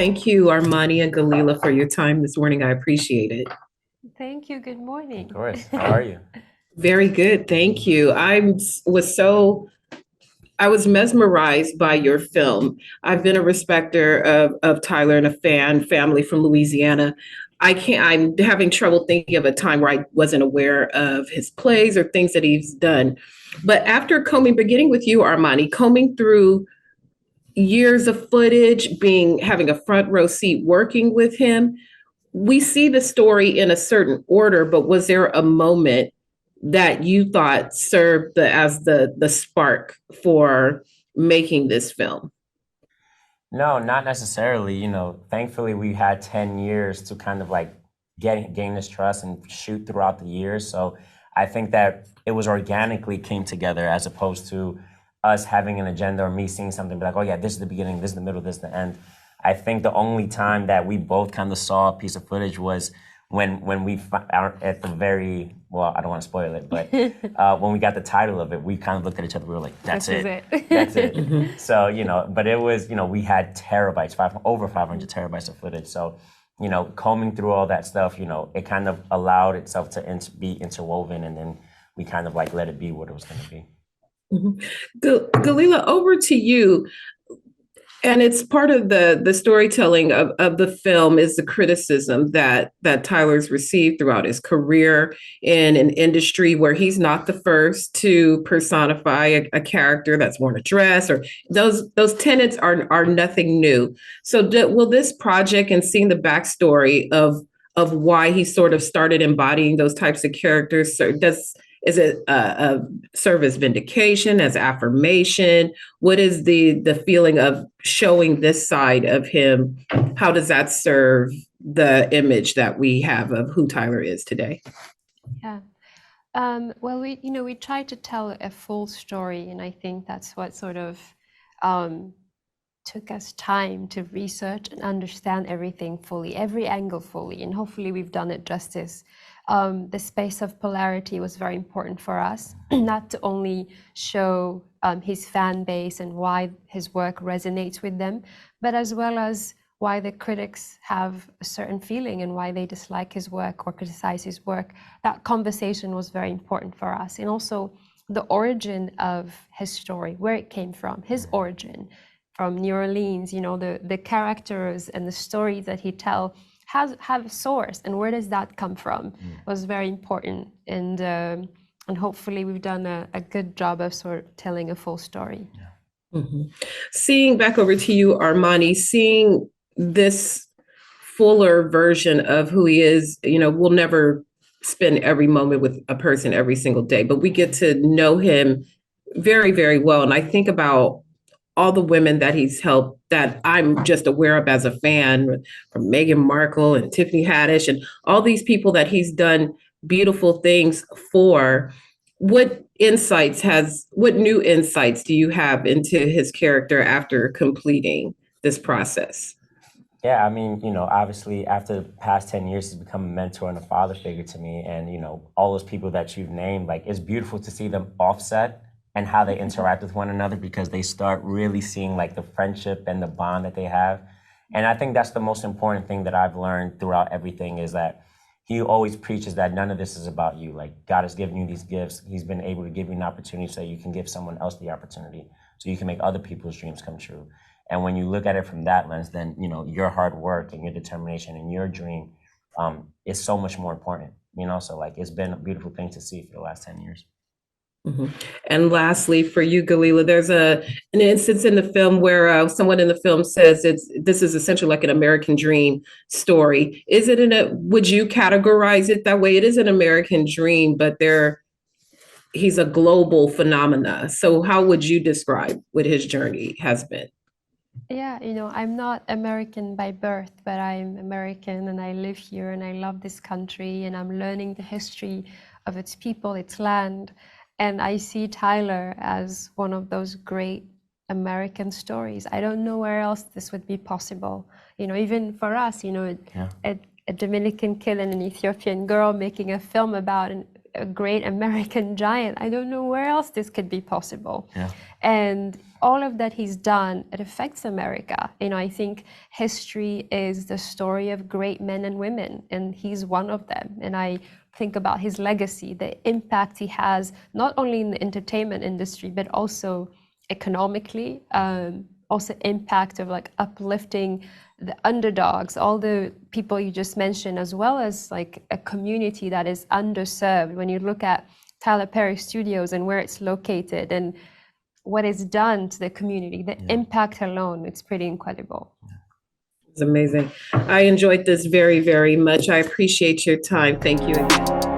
Thank you, Armani and GELILA, for your time this morning. I appreciate it. Thank you. Good morning. Of course. How are you? Very good. Thank you. I was mesmerized by your film. I've been a respecter of Tyler and a family from Louisiana. I'm having trouble thinking of a time where I wasn't aware of his plays or things that he's done. But after beginning with you, Armani, combing through years of footage, having a front row seat working with him, we see the story in a certain order, but was there a moment that you thought served as the spark for making this film? No, not necessarily. Thankfully we had 10 years to kind of like gain this trust and shoot throughout the years. So I think that it was organically came together as opposed to us having an agenda or me seeing something be like, oh yeah, this is the beginning, this is the middle, this is the end. I think the only time that we both kind of saw a piece of footage was when we are at the very, well, I don't want to spoil it, but when we got the title of it, we kind of looked at each other. We were like, that's it. That's it. Mhm. So, but it was, we had terabytes, over 500 terabytes of footage. So, combing through all that stuff, it kind of allowed itself to be interwoven, and then we kind of like let it be what it was going to be. Mhm. GELILA, over to you. And it's part of the storytelling of the film is the criticism that Tyler's received throughout his career in an industry where he's not the first to personify a character that's worn a dress, or those tenets are nothing new. So will this project and seeing the backstory of why he sort of started embodying those types of characters, is it a serve as vindication, as affirmation? What is the feeling of showing this side of him? How does that serve the image that we have of who Tyler is today? Yeah. Well, we try to tell a full story, and I think that's what sort of took us time to research and understand everything fully, every angle fully, and hopefully we've done it justice. The space of polarity was very important for us, not to only show his fan base and why his work resonates with them, but as well as why the critics have a certain feeling and why they dislike his work or criticize his work. That conversation was very important for us. And also the origin of his story, where it came from, his origin from New Orleans, the characters and the stories that he tells have a source, and where does that come from was very important, and hopefully we've done a good job of sort of telling a full story. Yeah. Mm-hmm. Seeing back over to you, Armani, seeing this fuller version of who he is, we'll never spend every moment with a person every single day, but we get to know him very, very well. And I think about all the women that he's helped that I'm just aware of as a fan, from Meghan Markle and Tiffany Haddish and all these people that he's done beautiful things for. What new insights do you have into his character after completing this process? Yeah, I mean, obviously after the past 10 years, he's become a mentor and a father figure to me. And, all those people that you've named, like, it's beautiful to see them offset and how they interact with one another, because they start really seeing like the friendship and the bond that they have. And I think that's the most important thing that I've learned throughout everything, is that he always preaches that none of this is about you. Like, God has given you these gifts. He's been able to give you an opportunity so you can give someone else the opportunity, so you can make other people's dreams come true. And when you look at it from that lens, then, your hard work and your determination and your dream is so much more important, So like, it's been a beautiful thing to see for the last 10 years. Mm-hmm. And lastly, for you, GELILA, there's an instance in the film where someone in the film says this is essentially like an American dream story. Would you categorize it that way? It is an American dream, but he's a global phenomena. So how would you describe what his journey has been? Yeah, I'm not American by birth, but I'm American and I live here and I love this country and I'm learning the history of its people, its land. And I see Tyler as one of those great American stories. I don't know where else this would be possible. Even for us, Yeah. a Dominican kid and an Ethiopian girl making a film about a great American giant. I don't know where else this could be possible. Yeah. And all of that he's done, it affects America. You know, I think history is the story of great men and women, and he's one of them. And I think about his legacy, the impact he has, not only in the entertainment industry, but also economically, also impact of like uplifting the underdogs, all the people you just mentioned, as well as like a community that is underserved. When you look at Tyler Perry Studios and where it's located and what it's done to the community, the impact alone, it's pretty incredible. It's amazing. I enjoyed this very, very much. I appreciate your time. Thank you again.